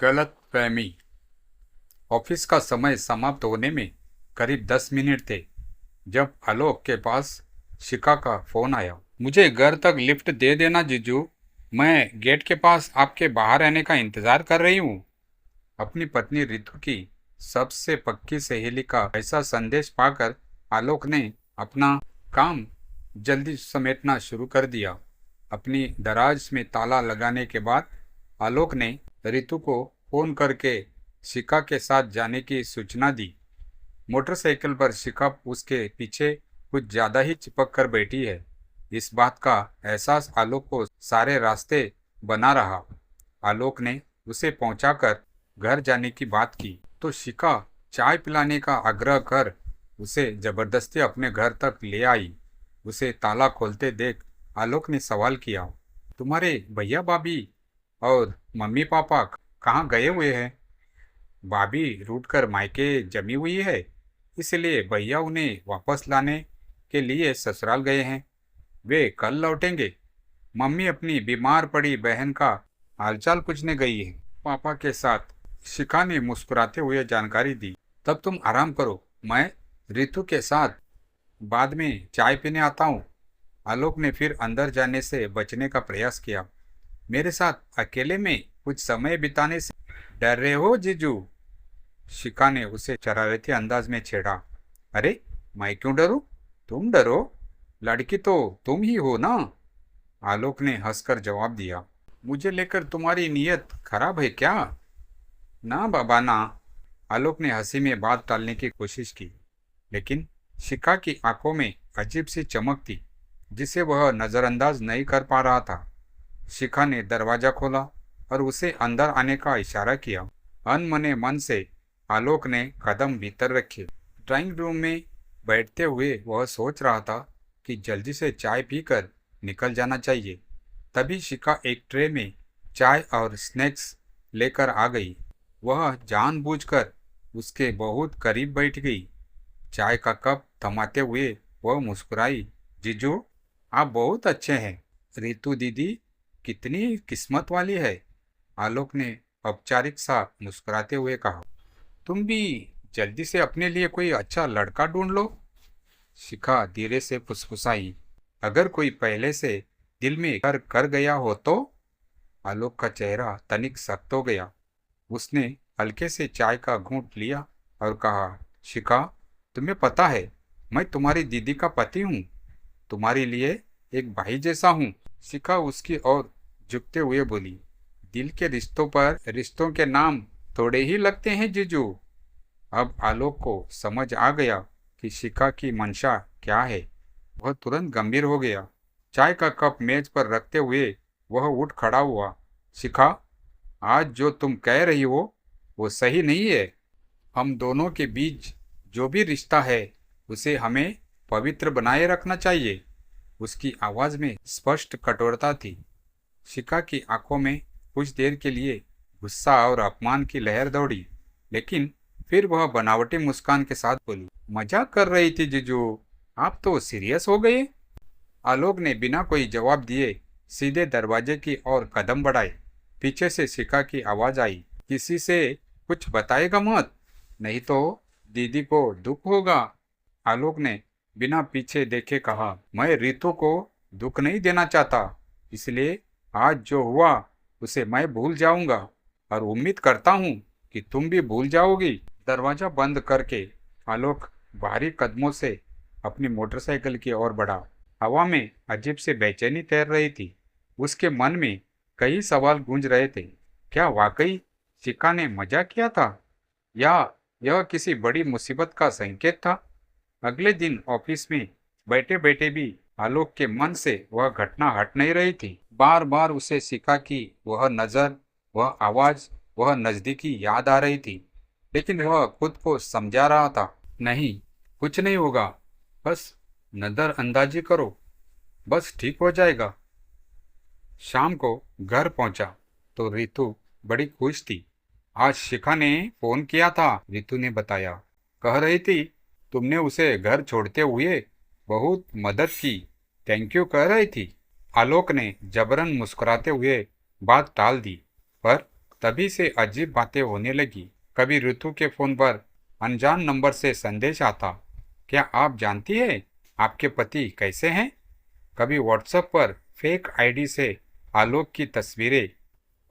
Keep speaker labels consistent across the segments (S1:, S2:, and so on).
S1: गलत फहमी। ऑफिस का समय समाप्त होने में करीब 10 मिनट थे जब आलोक के पास शिखा का फोन आया। मुझे घर तक लिफ्ट दे देना जीजू, मैं गेट के पास आपके बाहर आने का इंतजार कर रही हूँ। अपनी पत्नी रितु की सबसे पक्की सहेली का ऐसा संदेश पाकर आलोक ने अपना काम जल्दी समेटना शुरू कर दिया। अपनी दराज में ताला लगाने के बाद आलोक ने रितु को फोन करके शिखा के साथ जाने की सूचना दी। मोटरसाइकिल पर शिखा उसके पीछे कुछ ज्यादा ही चिपक कर बैठी है। इस बात का एहसास आलोक को सारे रास्ते बना रहा। आलोक ने उसे पहुंचाकर घर जाने की बात की तो शिखा चाय पिलाने का आग्रह कर उसे जबरदस्ती अपने घर तक ले आई। उसे ताला खोलते देख आलोक ने सवाल किया, तुम्हारे भैया भाभी और मम्मी पापा कहाँ गए हुए हैं? भाभी रूठकर मायके जमी हुई है, इसलिए भैया उन्हें वापस लाने के लिए ससुराल गए हैं। वे कल लौटेंगे। मम्मी अपनी बीमार पड़ी बहन का हालचाल पूछने गई है पापा के साथ। शिखा ने मुस्कुराते हुए जानकारी दी। तब तुम आराम करो, मैं रितु के साथ बाद में चाय पीने आता हूँ। आलोक ने फिर अंदर जाने से बचने का प्रयास किया। मेरे साथ अकेले में कुछ समय बिताने से डर रहे हो जीजू? शिखा ने उसे शरारती अंदाज में छेड़ा। अरे मैं क्यों डरूं? तुम डरो, लड़की तो तुम ही हो ना? आलोक ने हंसकर जवाब दिया। मुझे लेकर तुम्हारी नीयत खराब है क्या? ना बाबा ना। आलोक ने हंसी में बात टालने की कोशिश की, लेकिन शिखा की आंखों में अजीब सी चमक थी जिसे वह नजरअंदाज नहीं कर पा रहा था। शिखा ने दरवाजा खोला और उसे अंदर आने का इशारा किया। अनमने मन से आलोक ने कदम भीतर रखे। ड्राइंग रूम में बैठते हुए वह सोच रहा था कि जल्दी से चाय पीकर निकल जाना चाहिए। तभी शिखा एक ट्रे में चाय और स्नैक्स लेकर आ गई। वह जानबूझकर उसके बहुत करीब बैठ गई। चाय का कप थमाते हुए वह मुस्कुराई। जीजू, आप बहुत अच्छे हैं। रितु दीदी कितनी किस्मत वाली है, आलोक ने औपचारिक सा मुस्कुराते हुए कहा। तुम भी जल्दी से अपने लिए कोई अच्छा लड़का ढूंढ लो, शिखा धीरे से फुसफुसाई। अगर कोई पहले से दिल में कर गया हो तो? आलोक का चेहरा तनिक सख्त हो गया। उसने हल्के से चाय का घूंट लिया और कहा, शिखा, तुम्हें पता है मैं तुम्हारी दीदी का पति हूँ, तुम्हारे लिए एक भाई जैसा हूँ। शिखा उसकी ओर झुकते हुए बोली, दिल के रिश्तों पर रिश्तों के नाम थोड़े ही लगते हैं जीजू। अब आलोक को समझ आ गया कि शिखा की मंशा क्या है। वह तुरंत गंभीर हो गया। चाय का कप मेज पर रखते हुए वह उठ खड़ा हुआ। शिखा, आज जो तुम कह रही हो वो सही नहीं है। हम दोनों के बीच जो भी रिश्ता है उसे हमें पवित्र बनाए रखना चाहिए। उसकी आवाज में स्पष्ट कठोरता थी। शिखा की आंखों में कुछ देर के लिए गुस्सा और अपमान की लहर दौड़ी, लेकिन फिर वह बनावटी मुस्कान के साथ बोली, मजाक कर रही थी जीजू, आप तो सीरियस हो गए। आलोक ने बिना कोई जवाब दिए सीधे दरवाजे की ओर कदम बढ़ाए। पीछे से शिखा की आवाज आई, किसी से कुछ बताएगा मत, नहीं तो दीदी को दुख होगा। आलोक ने बिना पीछे देखे कहा, मैं रितु को दुख नहीं देना चाहता, इसलिए आज जो हुआ उसे मैं भूल जाऊंगा और उम्मीद करता हूँ कि तुम भी भूल जाओगी। दरवाजा बंद करके आलोक भारी कदमों से अपनी मोटरसाइकिल की ओर बढ़ा। हवा में अजीब से बेचैनी तैर रही थी। उसके मन में कई सवाल गूंज रहे थे। क्या वाकई शिखा ने मजाक किया था या यह किसी बड़ी मुसीबत का संकेत था? अगले दिन ऑफिस में बैठे बैठे भी आलोक के मन से वह घटना हट नहीं रही थी। बार बार उसे शिखा की वह नजर, वह आवाज, वह नजदीकी याद आ रही थी, लेकिन वह खुद को समझा रहा था, नहीं, कुछ नहीं होगा, बस नजरअंदाजी करो, बस ठीक हो जाएगा। शाम को घर पहुंचा तो रितु बड़ी खुश थी। आज शिखा ने फोन किया था, रितु ने बताया। कह रही थी तुमने उसे घर छोड़ते हुए बहुत मदद की, थैंक यू कह रही थी। आलोक ने जबरन मुस्कुराते हुए बात टाल दी, पर तभी से अजीब बातें होने लगी। कभी ऋतु के फोन पर अनजान नंबर से संदेश आता, क्या आप जानती है आपके पति कैसे हैं? कभी व्हाट्सएप पर फेक आईडी से आलोक की तस्वीरें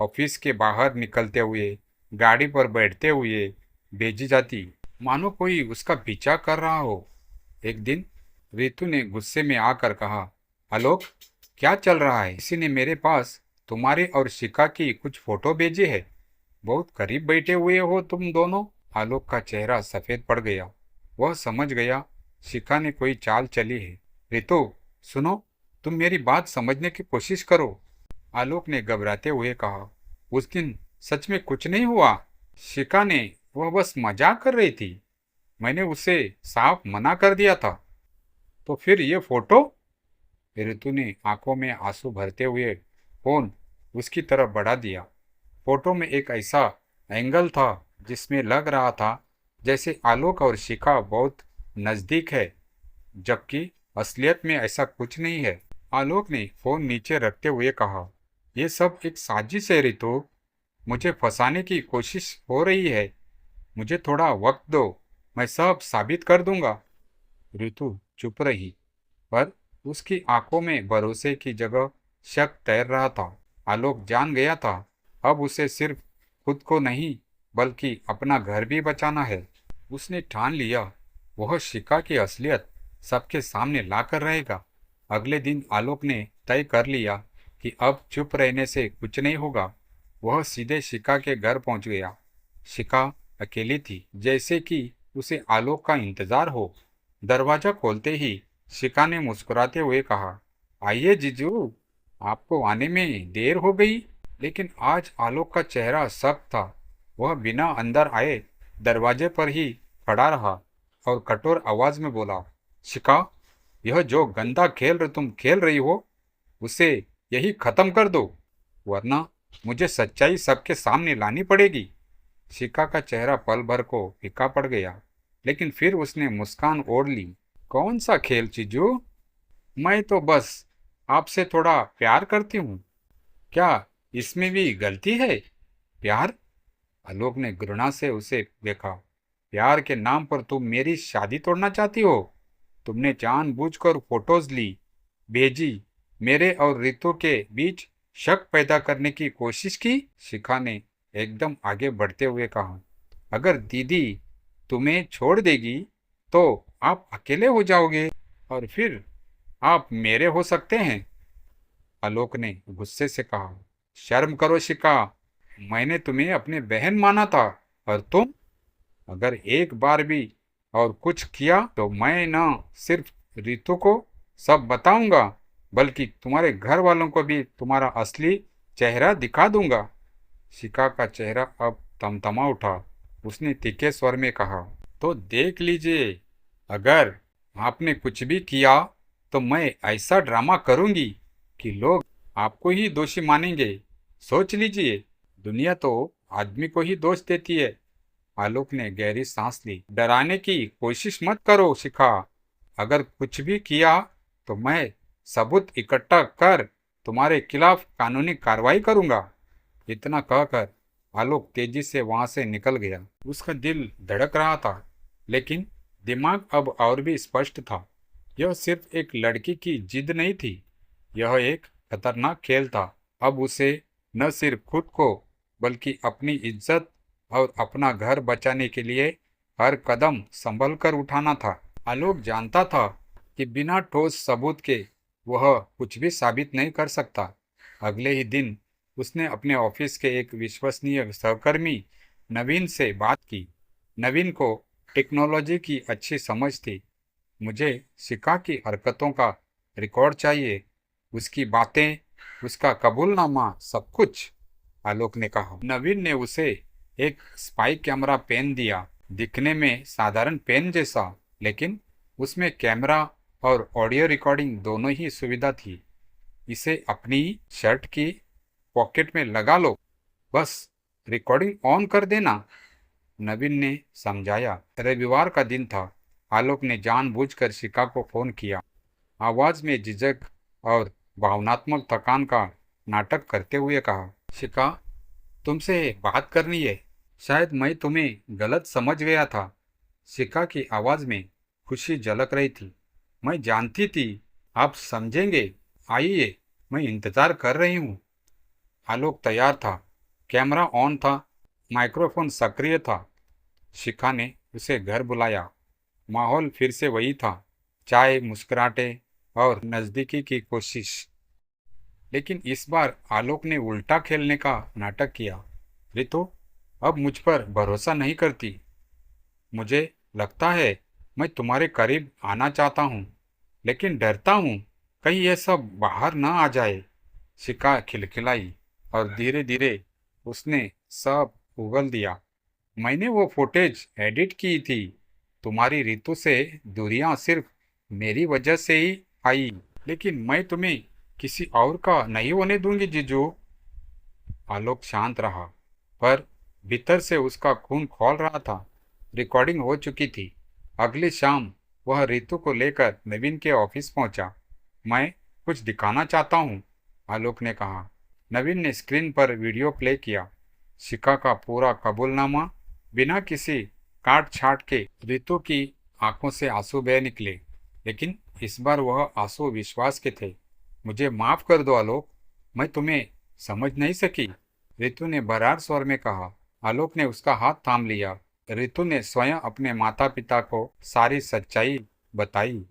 S1: ऑफिस के बाहर निकलते हुए, गाड़ी पर बैठते हुए भेजी जाती, मानो कोई उसका पीछा कर रहा हो। एक दिन रितु ने गुस्से में आकर कहा, आलोक, क्या चल रहा है? किसी ने मेरे पास तुम्हारे और शिखा की कुछ फोटो भेजी है। बहुत करीब बैठे हुए हो तुम दोनों। आलोक का चेहरा सफेद पड़ गया। वह समझ गया शिखा ने कोई चाल चली है। रितु, सुनो, तुम मेरी बात समझने की कोशिश करो। आलोक ने घबराते हुए कहा, उस दिन सच में कुछ नहीं हुआ। शिखा ने, वह बस मजाक कर रही थी। मैंने उसे साफ मना कर दिया था। तो फिर ये फोटो? ऋतु ने आंखों में आंसू भरते हुए फोन उसकी तरफ बढ़ा दिया। फोटो में एक ऐसा एंगल था जिसमें लग रहा था जैसे आलोक और शिखा बहुत नजदीक है, जबकि असलियत में ऐसा कुछ नहीं है। आलोक ने फोन नीचे रखते हुए कहा, यह सब एक साजिश है ऋतु। मुझे फंसाने की कोशिश हो रही है। मुझे थोड़ा वक्त दो, मैं सब साबित कर दूंगा। ऋतु चुप रही, पर उसकी आंखों में भरोसे की जगह शक तैर रहा था। आलोक जान गया था अब उसे सिर्फ खुद को नहीं बल्कि अपना घर भी बचाना है। उसने ठान लिया वह शिखा की असलियत सबके सामने लाकर रहेगा। अगले दिन आलोक ने तय कर लिया कि अब चुप रहने से कुछ नहीं होगा। वह सीधे शिखा के घर पहुंच गया। शिखा अकेली थी, जैसे कि उसे आलोक का इंतजार हो। दरवाजा खोलते ही शिखा ने मुस्कुराते हुए कहा, आइए जीजू, आपको आने में देर हो गई। लेकिन आज आलोक का चेहरा सख्त था। वह बिना अंदर आए दरवाजे पर ही खड़ा रहा और कठोर आवाज में बोला, शिखा, यह जो गंदा खेल तुम खेल रही हो उसे यही खत्म कर दो, वरना मुझे सच्चाई सबके सामने लानी पड़ेगी। शिखा का चेहरा पल भर को फीका पड़ गया, लेकिन फिर उसने मुस्कान ओढ़ ली। कौन सा खेल जीजू? मैं तो बस आपसे थोड़ा प्यार करती हूँ। क्या इसमें भी गलती है? प्यार? आलोक ने घृणा से उसे देखा। प्यार के नाम पर तुम मेरी शादी तोड़ना चाहती हो? तुमने जानबूझकर फोटोज ली, भेजी, मेरे और रितु के बीच शक पैदा करने की कोशिश की। शिखा ने एकदम आगे बढ़ते हुए कहा, अगर दीदी तुम्हें छोड़ देगी तो आप अकेले हो जाओगे और फिर आप मेरे हो सकते हैं। आलोक ने गुस्से से कहा, शर्म करो शिखा, मैंने तुम्हें अपनी बहन माना था और तुम, अगर एक बार भी और कुछ किया तो मैं न सिर्फ रितु को सब बताऊंगा बल्कि तुम्हारे घर वालों को भी तुम्हारा असली चेहरा दिखा दूंगा। शिखा का चेहरा अब तमतमा उठा। उसने तीखे स्वर में कहा, तो देख लीजिए, अगर आपने कुछ भी किया तो मैं ऐसा ड्रामा करूंगी कि लोग आपको ही दोषी मानेंगे। सोच लीजिए, दुनिया तो आदमी को ही दोष देती है। आलोक ने गहरी सांस ली। डराने की कोशिश मत करो शिखा, अगर कुछ भी किया तो मैं सबूत इकट्ठा कर तुम्हारे खिलाफ कानूनी कार्रवाई करूंगा। इतना कहकर आलोक तेजी से वहां से निकल गया। उसका दिल धड़क रहा था, लेकिन दिमाग अब और भी स्पष्ट था। यह सिर्फ एक लड़की की जिद नहीं थी, यह एक खतरनाक खेल था। अब उसे न सिर्फ खुद को बल्कि अपनी इज्जत और अपना घर बचाने के लिए हर कदम संभल कर उठाना था। आलोक जानता था कि बिना ठोस सबूत के वह कुछ भी साबित नहीं कर सकता। अगले ही दिन उसने अपने ऑफिस के एक विश्वसनीय सहकर्मी नवीन से बात की। नवीन को टेक्नोलॉजी की अच्छी समझ थी। मुझे शिखा की हरकतों का रिकॉर्ड चाहिए, उसकी बातें, उसका कबूलनामा, सब कुछ, आलोक ने कहा। नवीन ने उसे एक स्पाई कैमरा पेन दिया। दिखने में साधारण पेन जैसा, लेकिन उसमें कैमरा और ऑडियो रिकॉर्डिंग दोनों ही सुविधा थी। इसे अपनी शर्ट की पॉकेट में लगा लो, बस रिकॉर्डिंग ऑन कर देना, नवीन ने समझाया। रविवार का दिन था। आलोक ने जानबूझकर शिखा को फोन किया। आवाज में झिझक और भावनात्मक थकान का नाटक करते हुए कहा, शिखा, तुमसे बात करनी है। शायद मैं तुम्हें गलत समझ गया था। शिखा की आवाज में खुशी झलक रही थी। मैं जानती थी आप समझेंगे। आइए, मैं इंतजार कर रही हूँ। आलोक तैयार था। कैमरा ऑन था। माइक्रोफोन सक्रिय था। शिखा ने उसे घर बुलाया। माहौल फिर से वही था। चाय, मुस्कुराहटें और नजदीकी की कोशिश। लेकिन इस बार आलोक ने उल्टा खेलने का नाटक किया। रितु, अब मुझ पर भरोसा नहीं करती। मुझे लगता है मैं तुम्हारे करीब आना चाहता हूँ, लेकिन डरता हूँ कहीं यह सब बाहर ना आ जाए। शिखा खिलखिलाई और धीरे धीरे उसने सब उगल दिया। मैंने वो फुटेज एडिट की थी। तुम्हारी रितु से दूरियां सिर्फ मेरी वजह से ही आई। लेकिन मैं तुम्हें किसी और का नहीं होने दूंगी जीजू। आलोक शांत रहा, पर भीतर से उसका खून खौल रहा था। रिकॉर्डिंग हो चुकी थी। अगली शाम वह रितु को लेकर नवीन के ऑफिस पहुंचा। मैं कुछ दिखाना चाहता हूँ, आलोक ने कहा। नवीन ने स्क्रीन पर वीडियो प्ले किया। शिखा का पूरा कबूलनामा बिना किसी काट छाट के। रितु की आंखों से आंसू बह निकले, लेकिन इस बार वह आंसू विश्वास के थे। मुझे माफ कर दो आलोक, मैं तुम्हें समझ नहीं सकी, रितु ने बरार स्वर में कहा। आलोक ने उसका हाथ थाम लिया। रितु ने स्वयं अपने माता पिता को सारी सच्चाई बताई।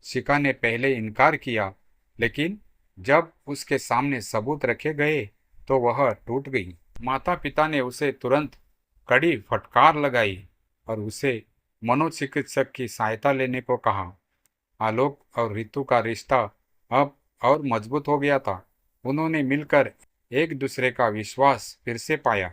S1: शिखा ने पहले इनकार किया, लेकिन जब उसके सामने सबूत रखे गए तो वह टूट गई। माता पिता ने उसे तुरंत कड़ी फटकार लगाई और उसे मनोचिकित्सक की सहायता लेने को कहा। आलोक और रितु का रिश्ता अब और मजबूत हो गया था। उन्होंने मिलकर एक दूसरे का विश्वास फिर से पाया।